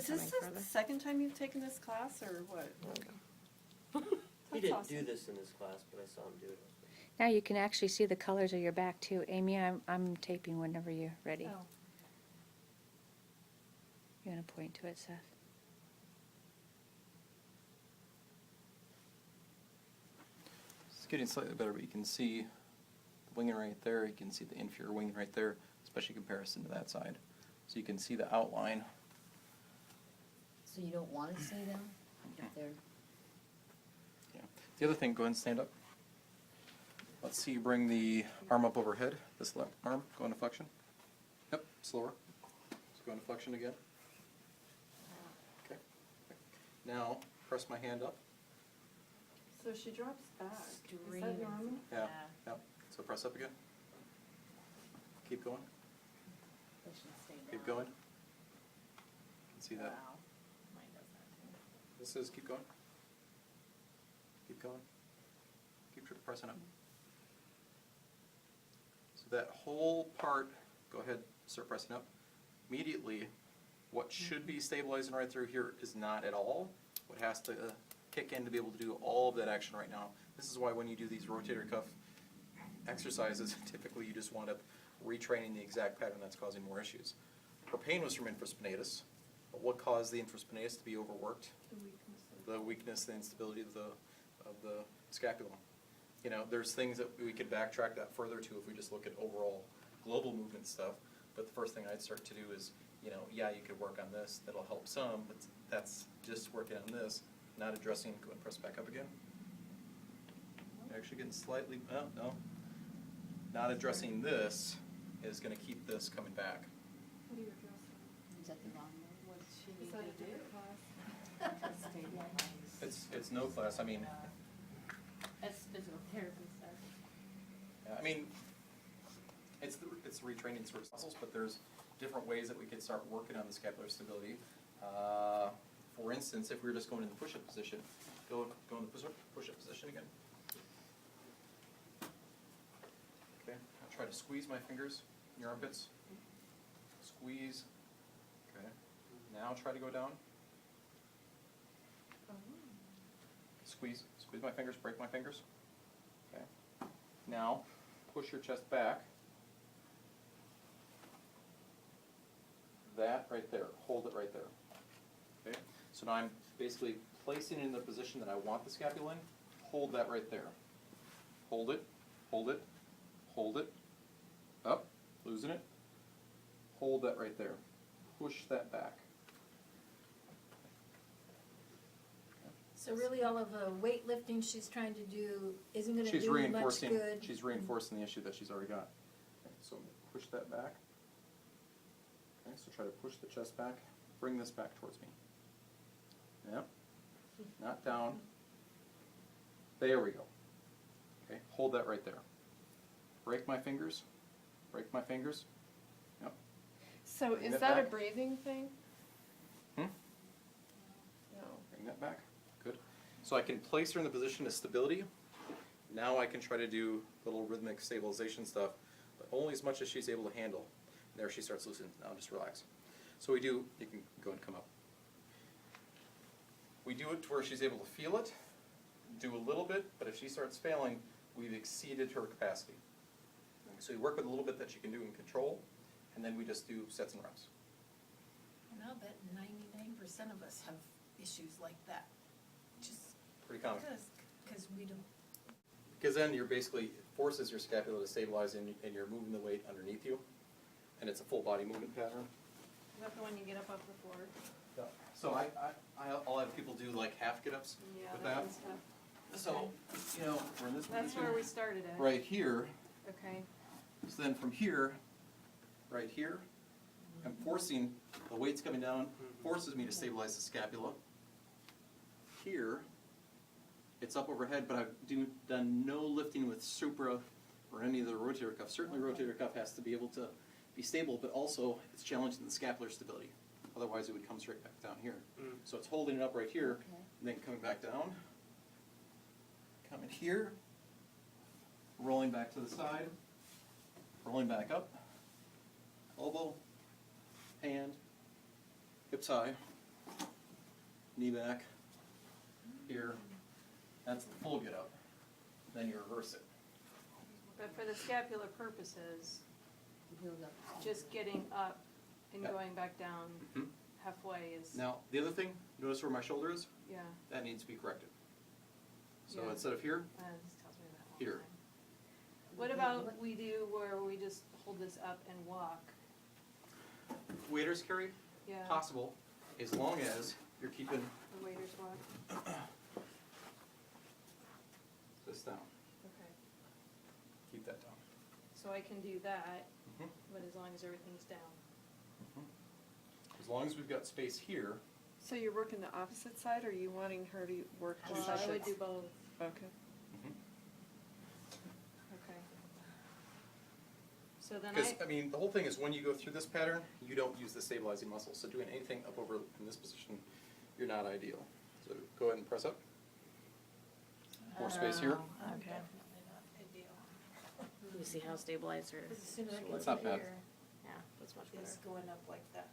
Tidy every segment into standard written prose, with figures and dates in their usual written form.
Is this the second time you've taken this class, or what? He didn't awesome. do this in this class, but I saw him do it. Now you can actually see the colors of your back too. Amy, I'm taping whenever you're ready. Oh. You want to point to it, Seth? It's getting slightly better, but you can see the winging right there. You can see the inferior wing right there, especially in comparison to that side. So you can see the outline. So you don't want to see them if they're, Yeah. The other thing, go ahead and stand up. Let's see you bring the arm up overhead. This left arm, go into flexion. Yep, slower. Let's go into flexion again. Okay. Now, press my hand up. So she drops back. Is Stream. that normal? Yeah. Yep. So press up again. Keep going. they should stay down. Keep going. You can see that. Wow. Mine does that too. This is keep going. Keep going. Keep pressing up. So that whole part, go ahead, start pressing up. Immediately, what should be stabilizing right through here is not at all. What has to kick in to be able to do all of that action right now. This is why when you do these rotator cuff exercises, typically you just wind up retraining the exact pattern that's causing more issues. Her pain was from infraspinatus, but what caused the infraspinatus to be overworked? The weakness, the instability of the scapula. You know, there's things that we could backtrack that further to if we just look at overall global movement stuff. But the first thing I'd start to do is, you know, yeah, you could work on this, that'll help some, but that's just working on this, not addressing, go and press back up again. You're actually getting slightly, oh, no. Not addressing this is gonna keep this coming back. How do you address it? Is that the wrong one? What does she Is need that a to do? different class? It's no class, I mean, That's physical therapy stuff. I mean, it's retraining sort of muscles, but there's different ways that we could start working on the scapular stability. For instance, if we were just going in the push-up position, go in the push-up position again. Okay, I'll try to squeeze my fingers in your armpits. Squeeze. Okay. Now try to go down. Squeeze my fingers, break my fingers. Okay. Now, push your chest back. That right there, hold it right there. Okay? So now I'm basically placing it in the position that I want the scapula in. Hold that right there. Hold it, hold it, hold it. Up, losing it. Hold that right there. Push that back. So really all of the weightlifting she's trying to do isn't gonna She's do much reinforcing, good? she's reinforcing the issue that she's already got. Okay, so push that back. Okay, so try to push the chest back. Bring this back towards me. Yep. Not down. There we go. Okay, hold that right there. Break my fingers. Break my fingers. Yep. So Bring is that that a back. breathing thing? Hmm? No. Bring that back. Good. So I can place her in the position of stability. Now I can try to do little rhythmic stabilization stuff, but only as much as she's able to handle. There she starts loosening. Now just relax. So we do, you can go and come up. We do it to where she's able to feel it, do a little bit, but if she starts failing, we've exceeded her capacity. So we work with a little bit that she can do in control, and then we just do sets and reps. And I'll bet 99% of us have issues like that, just Pretty common. because we don't. Because then you're basically, forces your scapula to stabilize and you're moving the weight underneath you, and it's a full body movement pattern. Is that the one you get up off the floor? Yeah. So I'll have people do like half get-ups Yeah, with that that. one's tough. So, you know, we're in this That's position. where we started at. Right here, Okay. so then from here, right here, I'm forcing, the weight's coming down, forces me to stabilize the scapula. Here, it's up overhead, but I've done no lifting with supra or any of the rotator cuff. Certainly rotator cuff has to be able to be stable, but also it's challenging the scapular stability. Otherwise it would come straight back down here. So it's holding it up right here, Okay. and then coming back down. Coming here, rolling back to the side, rolling back up, elbow, hand, hips high, knee back, here, that's the full get up. Then you reverse it. But for the scapular purposes, You build up. just getting up and Yeah. going back down Mhm. halfway is, Now, the other thing, notice where my shoulder is? yeah, That needs to be corrected. So Yeah. instead of here, this tells me that all Here. the time. What about we do where we just hold this up and walk? waiters carry, Yeah, possible, as long as you're keeping the waiter's walk, this down. okay. Keep that down. So I can do that, Mhm. but as long as everything's down. As long as we've got space here, So you're working the opposite side, or are you wanting her to work the Well, side I would that's? do both, Okay. okay. So then because, I mean, the whole thing is when you go through this pattern, you don't use the stabilizing muscle. So doing anything up over in this position, you're not ideal. So go ahead and press up. More space here. Okay. Definitely not ideal. You see how stabilizer Because as soon as I get That's not to bad. here, yeah, that's much it's better. going up like that.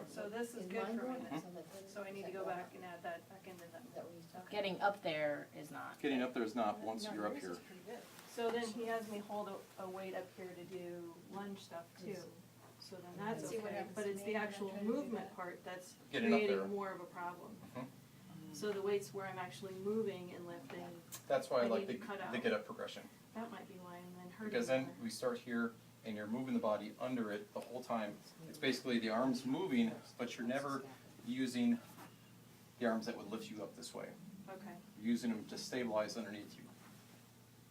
So this is Is good mine for going me up? then. So that- So I need to go back and add that back into that. Is that what he's talking? Getting up there is not. Getting up there is not once No, you're up yours here. is pretty good. So then he has me hold a weight up here to do lunge stuff too. So then that's Let's see what okay, happens but to it's me the when I actual try to do movement that. part that's Getting up there. creating more of a problem. Mhm. So the weights where I'm actually moving and lifting, That's why I I like need to cut out. the get up progression. that might be why I'm then hurting. Because then more. we start here and you're moving the body under it the whole time. It's basically the arms moving, but you're never using the arms that would lift you up this way. Okay, You're using them to stabilize underneath you.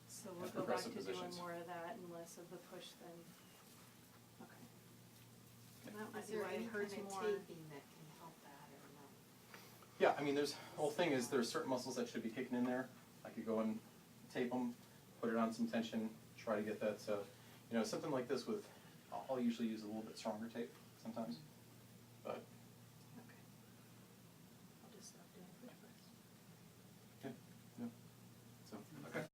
so we'll And go back progressive to doing positions. more of that and less of the push then. Okay. And that might Is be there why any it hurts kind of more. taping that can help that or no? Yeah, I mean, the whole thing is there's certain muscles that should be kicking in there. I could go and tape them, put it on some tension, try to get that. So, something like this with, I'll usually use a little bit stronger tape sometimes. But